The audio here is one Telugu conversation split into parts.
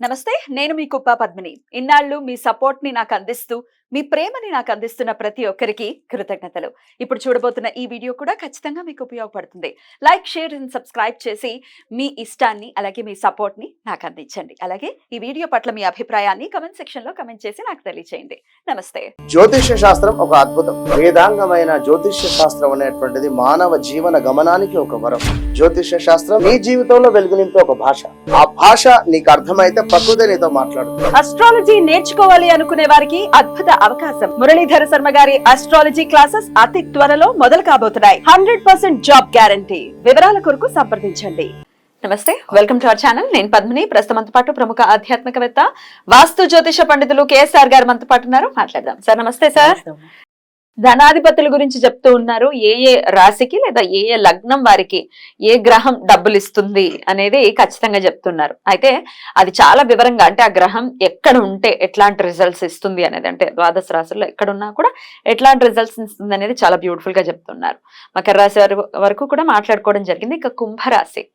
నమస్తే, నేను మీ కుప్ప పద్మిని. ఇన్నాళ్ళు మీ సపోర్ట్ ని నాకు అందిస్తూ, మీ ప్రేమని నాకు అందిస్తున్న ప్రతి ఒక్కరికి కృతజ్ఞతలు. ఇప్పుడు చూడబోతున్న ఈ వీడియో కూడా ఖచ్చితంగా మీకు ఉపయోగపడుతుంది. లైక్, షేర్ అండ్ సబ్స్క్రైబ్ చేసి మీ ఇష్టాన్ని అలాగే మీ సపోర్ట్ ని నాకు అందించండి. అలాగే ఈ వీడియో పట్ల మీ అభిప్రాయాన్ని కమెంట్ సెక్షన్ లో కమెంట్ చేసి నాకు తెలియజేయండి. నమస్తే. జ్యోతిష్య శాస్త్రం ఒక అద్భుతం. వేదాంగమైన జ్యోతిష్య శాస్త్రం అనేటువంటిది మానవ జీవన గమనానికి ఒక వరం. జ్యోతిష్య శాస్త్రం నీ జీవితంలో వెలుగునింపే ఒక భాష. ఆ భాష నీకు అర్థమైతే ప్రకృతి నీతో మాట్లాడుతుంది. అస్ట్రాలజీ నేర్చుకోవాలి అనుకునే వారికి అద్భుత అవకాశం. మురళీధర శర్మ గారి అస్ట్రాలజీ క్లాసెస్ అతి త్వరలో మొదలు కాబోతున్నాయి. 100% జాబ్ గ్యారంటీ. వివరాల కొరకు సంప్రదించండి. నమస్తే, వెల్కమ్ టు అవర్ ఛానల్. నేను పద్మిని. ప్రస్తుతం మనతో పాటు ప్రముఖ ఆధ్యాత్మికవేత్త, వాస్తు జ్యోతిష పండితులు కేఎస్ఆర్ గారు మనతో పాటు ఉన్నారు. మాట్లాడదాం. సార్ నమస్తే. సార్, ధనాధిపతుల గురించి చెప్తూ ఉన్నారు. ఏ రాశికి లేదా ఏ లగ్నం వారికి ఏ గ్రహం డబ్బులు ఇస్తుంది అనేది ఖచ్చితంగా చెప్తున్నారు. అయితే అది చాలా వివరంగా, అంటే ఆ గ్రహం ఎక్కడ ఉంటే ఎట్లాంటి రిజల్ట్స్ ఇస్తుంది అనేది, అంటే ద్వాదశ రాశుల్లో ఎక్కడున్నా కూడా ఎట్లాంటి రిజల్ట్స్ ఇస్తుంది అనేది చాలా బ్యూటిఫుల్ గా చెప్తున్నారు. మకర రాశి వరకు కూడా మాట్లాడుకోవడం జరిగింది. ఇక కుంభరాశి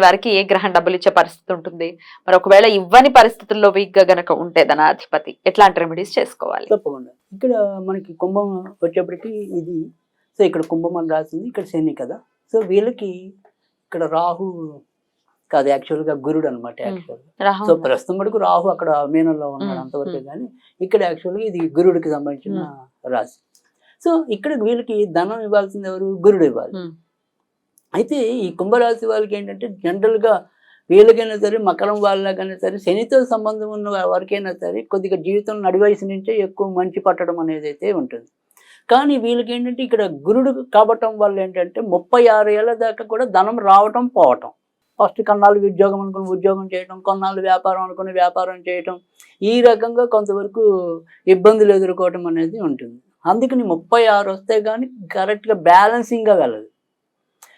వారికి ఏ గ్రహం డబ్బులు ఇచ్చే పరిస్థితి ఉంటుంది, మరి ఒకవేళ ఇవ్వని పరిస్థితుల్లో వీక్ గా గనక ఉంటే ధనాధిపతి ఎట్లాంటి రెమెడీస్ చేసుకోవాలి? తప్పకుండా. ఇక్కడ మనకి కుంభం వచ్చేప్పటికి ఇది, సో ఇక్కడ కుంభం అని రాసింది, ఇక్కడ శని కదా. సో వీళ్ళకి ఇక్కడ రాహు కాదు, యాక్చువల్గా గురుడు అనమాట. యాక్చువల్గా సో ప్రస్తుతం వరకు రాహు అక్కడ మీనంలో ఉన్నాడు అంతవరకే, కానీ ఇక్కడ యాక్చువల్గా ఇది గురుడికి సంబంధించిన రాశి. సో ఇక్కడ వీళ్ళకి ధనం ఇవ్వాల్సింది ఎవరు? గురుడు ఇవ్వాలి. అయితే ఈ కుంభరాశి వాళ్ళకి ఏంటంటే జనరల్గా వీళ్ళకైనా సరే, మకరం వాళ్ళకైనా సరే, శనితో సంబంధం ఉన్న వారికైనా సరే కొద్దిగా జీవితం నడివయసు నుంచే ఎక్కువ మంచి పట్టడం అనేది అయితే ఉంటుంది. కానీ వీళ్ళకి ఏంటంటే ఇక్కడ గురుడు కాబట్టం వల్ల ఏంటంటే 36 ఏళ్ళ దాకా కూడా ధనం రావటం పోవటం. ఫస్ట్ కొన్నాళ్ళు ఉద్యోగం అనుకుని ఉద్యోగం చేయటం, కొన్నాళ్ళు వ్యాపారం అనుకుని వ్యాపారం చేయటం, ఈ రకంగా కొంతవరకు ఇబ్బందులు ఎదుర్కోవటం అనేది ఉంటుంది. అందుకని 36 వస్తే కానీ కరెక్ట్గా బ్యాలెన్సింగ్గా వెళ్ళదు.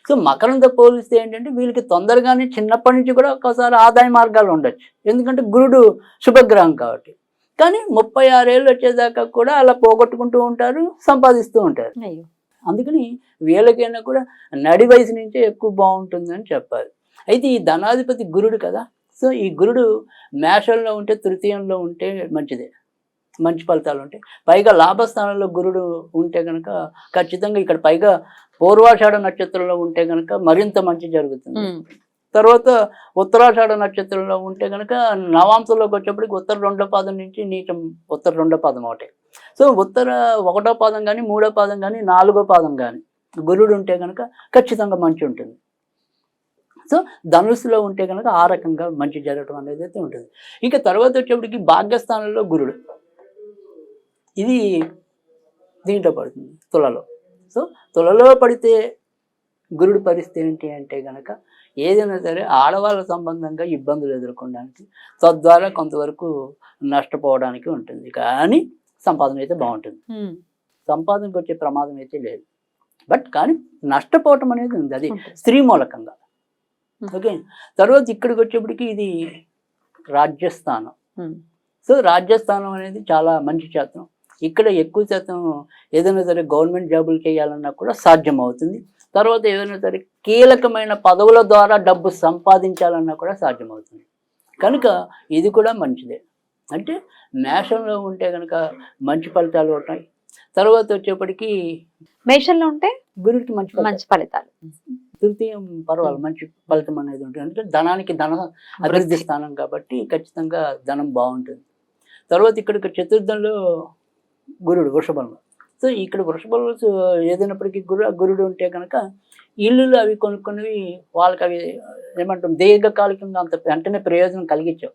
సో మకరంతో పోలిస్తే ఏంటంటే వీళ్ళకి తొందరగానే చిన్నప్పటి నుంచి కూడా ఒకసారి ఆదాయ మార్గాలు ఉండొచ్చు, ఎందుకంటే గురుడు శుభగ్రహం కాబట్టి. కానీ 36 ఏళ్ళు వచ్చేదాకా కూడా అలా పోగొట్టుకుంటూ ఉంటారు, సంపాదిస్తూ ఉంటారు. అందుకని వీళ్ళకైనా కూడా నడి వయసు నుంచే ఎక్కువ బాగుంటుందని చెప్పాలి. అయితే ఈ ధనాధిపతి గురుడు కదా. సో ఈ గురుడు మేషంలో ఉంటే, తృతీయంలో ఉంటే మంచిదే, మంచి ఫలితాలు ఉంటాయి. పైగా లాభస్థానంలో గురుడు ఉంటే కనుక ఖచ్చితంగా, ఇక్కడ పైగా పూర్వాషాఢ నక్షత్రంలో ఉంటే కనుక మరింత మంచి జరుగుతుంది. తర్వాత ఉత్తరాషాఢ నక్షత్రంలో ఉంటే కనుక నవాంశంలోకి వచ్చేప్పటికి ఉత్తర 2వ పాదం నుంచి నీచం ఉత్తర 2వ పాదం ఒకటే. సో ఉత్తర 1వ పాదం కానీ, 3వ పాదం కానీ, 4వ పాదం కానీ గురుడు ఉంటే కనుక ఖచ్చితంగా మంచి ఉంటుంది. సో ధనుస్సులో ఉంటే కనుక ఆ రకంగా మంచి జరగడం అనేది అయితే ఉంటుంది. ఇక తర్వాత వచ్చేప్పటికి భాగ్యస్థానంలో గురుడు, ఇది దీంట్లో పడుతుంది తులలో. సో తులలో పడితే గురుడు పరిస్థితి ఏంటి అంటే కనుక ఏదైనా సరే ఆడవాళ్ళ సంబంధంగా ఇబ్బందులు ఎదుర్కోవడానికి, తద్వారా కొంతవరకు నష్టపోవడానికి ఉంటుంది. కానీ సంపాదన అయితే బాగుంటుంది, సంపాదనకు వచ్చే ప్రమాదం అయితే లేదు. బట్ కానీ నష్టపోవటం అనేది ఉంది, అది స్త్రీ మూలకంగా. ఓకే. తర్వాత ఇక్కడికి వచ్చేప్పటికి ఇది రాజ్యస్థానం. సో రాజ్యస్థానం అనేది చాలా మంచి శాతం. ఇక్కడ ఎక్కువ శాతం ఏదైనా సరే గవర్నమెంట్ జాబులు చేయాలన్నా కూడా సాధ్యం అవుతుంది. తర్వాత ఏదైనా సరే కీలకమైన పదవుల ద్వారా డబ్బు సంపాదించాలన్నా కూడా సాధ్యమవుతుంది. కనుక ఇది కూడా మంచిదే. అంటే మేషంలో ఉంటే కనుక మంచి ఫలితాలు ఉంటాయి. తర్వాత వచ్చేప్పటికి మేషంలో ఉంటే గురుడికి మంచి ఫలితాలు, తృతీయం పర్వాలేదు, మంచి ఫలితం అనేది ఉంటుంది. అంటే ధనానికి ధన అభివృద్ధి స్థానం కాబట్టి ఖచ్చితంగా ధనం బాగుంటుంది. తర్వాత ఇక్కడ చతుర్థంలో గురుడు వృషభంలో. సో ఇక్కడ వృషభంలో ఏదైనప్పటికీ గురుడు ఉంటే కనుక ఇల్లులు అవి కొనుక్కుని వాళ్ళకి అవి ఏమంటాం దీర్ఘకాలికంగా అంత వెంటనే ప్రయోజనం కలిగించావు.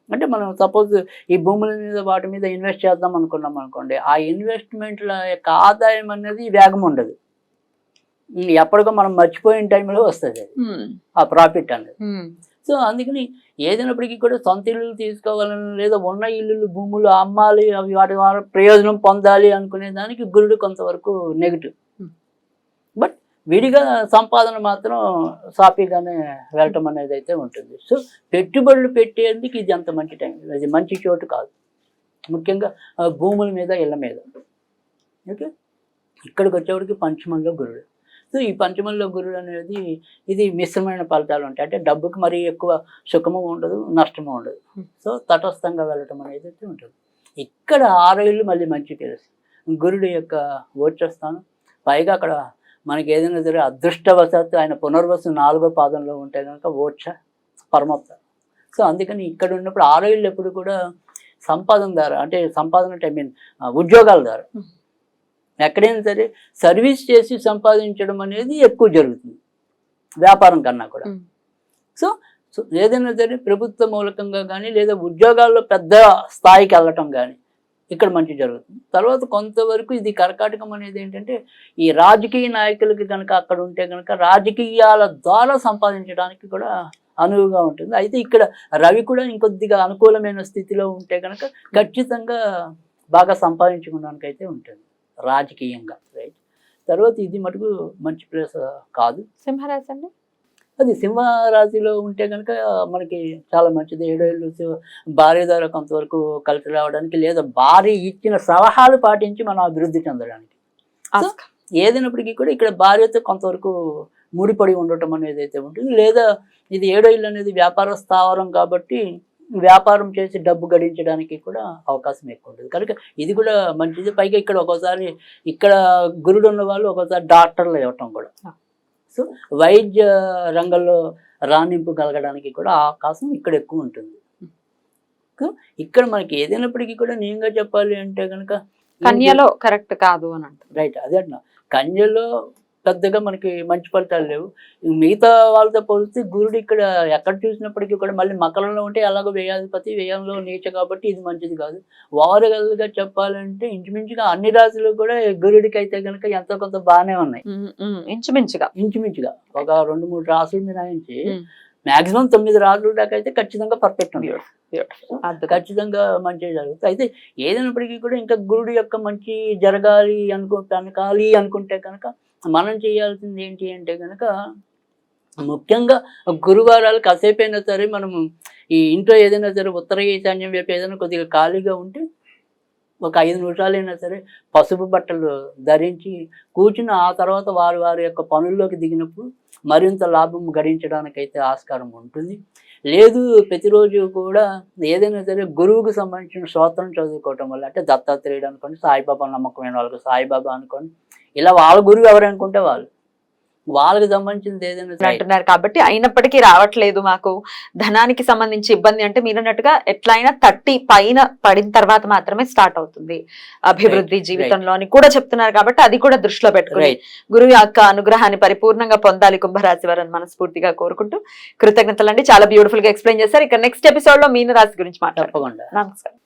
అంటే మనం సపోజ్ ఈ భూముల మీద వాటి మీద ఇన్వెస్ట్ చేద్దాం అనుకున్నాం అనుకోండి, ఆ ఇన్వెస్ట్మెంట్ల యొక్క ఆదాయం అనేది వేగం ఉండదు, ఎప్పటికో మనం మర్చిపోయిన టైంలో వస్తుంది ఆ ప్రాఫిట్ అనేది. సో అందుకని ఏదైనప్పటికీ కూడా సొంత ఇల్లులు తీసుకోవాలని, లేదా ఉన్న ఇల్లులు భూములు అమ్మాలి, అవి వాటి ద్వారా ప్రయోజనం పొందాలి అనుకునే దానికి గురుడు కొంతవరకు నెగిటివ్. బట్ విడిగా సంపాదన మాత్రం సాఫీగానే వెళ్ళటం అనేది అయితే ఉంటుంది. సో పెట్టుబడులు పెట్టేందుకు ఇది అంత మంచి టైం, అది మంచి చోటు కాదు, ముఖ్యంగా భూముల మీద, ఇళ్ళ మీద. ఓకే. ఇక్కడికి వచ్చేవాడికి పంచమంలో గురుడు. సో ఈ పంచమంలో గురుడు అనేది ఇది మిశ్రమైన ఫలితాలు ఉంటాయి. అంటే డబ్బుకి మరీ ఎక్కువ సుఖము ఉండదు, నష్టము ఉండదు. సో తటస్థంగా వెళ్ళటం అనేది అయితే ఉంటుంది. ఇక్కడ 6 ఇళ్ళు మళ్ళీ మంచి తెలుసు గురుడు యొక్క గోచరస్థానం. పైగా అక్కడ మనకి ఏదైనా సరే అదృష్టవశాత్తు ఆయన పునర్వసు 4వ పాదంలో ఉంటే కనుక ఓక్ష పరమత్త. సో అందుకని ఇక్కడ ఉన్నప్పుడు 6 ఇళ్ళు ఎప్పుడు కూడా సంపాదన ద్వారా, అంటే సంపాదన అంటే ఐ మీన్ ఉద్యోగాల ద్వారా, ఎక్కడైనా సరే సర్వీస్ చేసి సంపాదించడం అనేది ఎక్కువ జరుగుతుంది వ్యాపారం కన్నా కూడా. సో ఏదైనా సరే ప్రభుత్వ మూలకంగా కానీ లేదా ఉద్యోగాల్లో పెద్ద స్థాయికి వెళ్ళటం కానీ ఇక్కడ మంచి జరుగుతుంది. తర్వాత కొంతవరకు ఇది కర్కాటకం అనేది ఏంటంటే ఈ రాజకీయ నాయకులకి కనుక అక్కడ ఉంటే కనుక రాజకీయాల ద్వారా సంపాదించడానికి కూడా అనువుగా ఉంటుంది. అయితే ఇక్కడ రవి కూడా ఇంకొద్దిగా అనుకూలమైన స్థితిలో ఉంటే కనుక ఖచ్చితంగా బాగా సంపాదించుకోవడానికి అయితే ఉంటుంది రాజకీయంగా. రైట్. తర్వాత ఇది మటుకు మంచి ప్లేస్ కాదు. సింహరాశి అండి, అది సింహరాశిలో ఉంటే కనుక మనకి చాలా మంచిది. 7 ఏళ్ళు భార్య ద్వారా కొంతవరకు కలిసి రావడానికి లేదా భార్య ఇచ్చిన సలహాలు పాటించి మనం అభివృద్ధి చెందడానికి. ఏదైనప్పటికీ కూడా ఇక్కడ భార్యతో కొంతవరకు ముడిపడి ఉండటం అనేది అయితే ఉంటుంది. లేదా ఇది 7 ఇళ్ళు అనేది వ్యాపార స్థావరం కాబట్టి వ్యాపారం చేసి డబ్బు గడించడానికి కూడా అవకాశం ఎక్కువ ఉంటుంది కనుక ఇది కూడా మంచిది. పైగా ఇక్కడ ఒక్కోసారి ఇక్కడ గురుడు ఉన్న వాళ్ళు ఒక్కోసారి డాక్టర్లు ఇవ్వటం కూడా. సో వైద్య రంగంలో రాణింపు కలగడానికి కూడా అవకాశం ఇక్కడ ఎక్కువ ఉంటుంది. ఇక్కడ మనకి ఏదైనప్పటికీ కూడా నేనుగా చెప్పాలి అంటే కనుక కన్యలో కరెక్ట్ కాదు అని అంటారు. రైట్, అదే అంటున్నా. కన్యలో పెద్దగా మనకి మంచి ఫలితాలు లేవు. మిగతా వాళ్ళతో పోలిస్తే గురుడు ఇక్కడ ఎక్కడ చూసినప్పటికీ కూడా మళ్ళీ మకరంలో ఉంటే ఎలాగో వ్యయాధిపతి, వ్యయంలో నీచ కాబట్టి ఇది మంచిది కాదు. ఓవరాల్గా చెప్పాలంటే ఇంచుమించుగా అన్ని రాశులు కూడా గురుడికి అయితే కనుక ఎంతో కొంత బాగానే ఉన్నాయి. ఇంచుమించుగా ఒక 2-3 రాశులు మినహాయించి మాక్సిమం 9 రాశుల దాకా అయితే ఖచ్చితంగా పర్ఫెక్ట్ ఉంది. ఖచ్చితంగా మంచిగా జరుగుతుంది. అయితే ఏదైనప్పటికీ కూడా ఇంకా గురుడు యొక్క మంచి జరగాలి అనుకుంటే కనుక మనం చేయాల్సింది ఏంటి అంటే కనుక ముఖ్యంగా గురువారాలు కాసేపైనా సరే మనము ఈ ఇంట్లో ఏదైనా సరే ఉత్తర ఈశాన్యం వైపు ఏదైనా కొద్దిగా ఖాళీగా ఉంటే ఒక 5 నిమిషాలైనా సరే పసుపు బట్టలు ధరించి కూర్చుని ఆ తర్వాత వారి యొక్క పనుల్లోకి దిగినప్పుడు మరింత లాభం గడించడానికైతే ఆస్కారం ఉంటుంది. లేదు ప్రతిరోజు కూడా ఏదైనా సరే గురువుకు సంబంధించిన స్తోత్రం చదువుకోవటం వల్ల, అంటే దత్తాత్రేయుడు అనుకోండి, సాయిబాబా నమ్మకమైన వాళ్ళకి సాయిబాబా అనుకోండి, ఇలా వాళ్ళ గురువు ఎవరనుకుంటే వాళ్ళకి సంబంధించింది ఏదైనా అంటున్నారు. కాబట్టి అయినప్పటికీ రావట్లేదు మాకు ధనానికి సంబంధించి ఇబ్బంది అంటే మీరు అన్నట్టుగా ఎట్లయినా 30 పైన పడిన తర్వాత మాత్రమే స్టార్ట్ అవుతుంది అభివృద్ధి జీవితంలో అని కూడా చెప్తున్నారు. కాబట్టి అది కూడా దృష్టిలో పెట్టుకుని గురువు యొక్క అనుగ్రహాన్ని పరిపూర్ణంగా పొందాలి కుంభరాశి వారిని మనస్ఫూర్తిగా కోరుకుంటూ కృతజ్ఞతలండి. చాలా బ్యూటిఫుల్ గా ఎక్స్ప్లెయిన్ చేశారు. ఇక నెక్స్ట్ ఎపిసోడ్ లో మీన రాశి గురించి మాట్లాడుకోండి. నమస్కారం.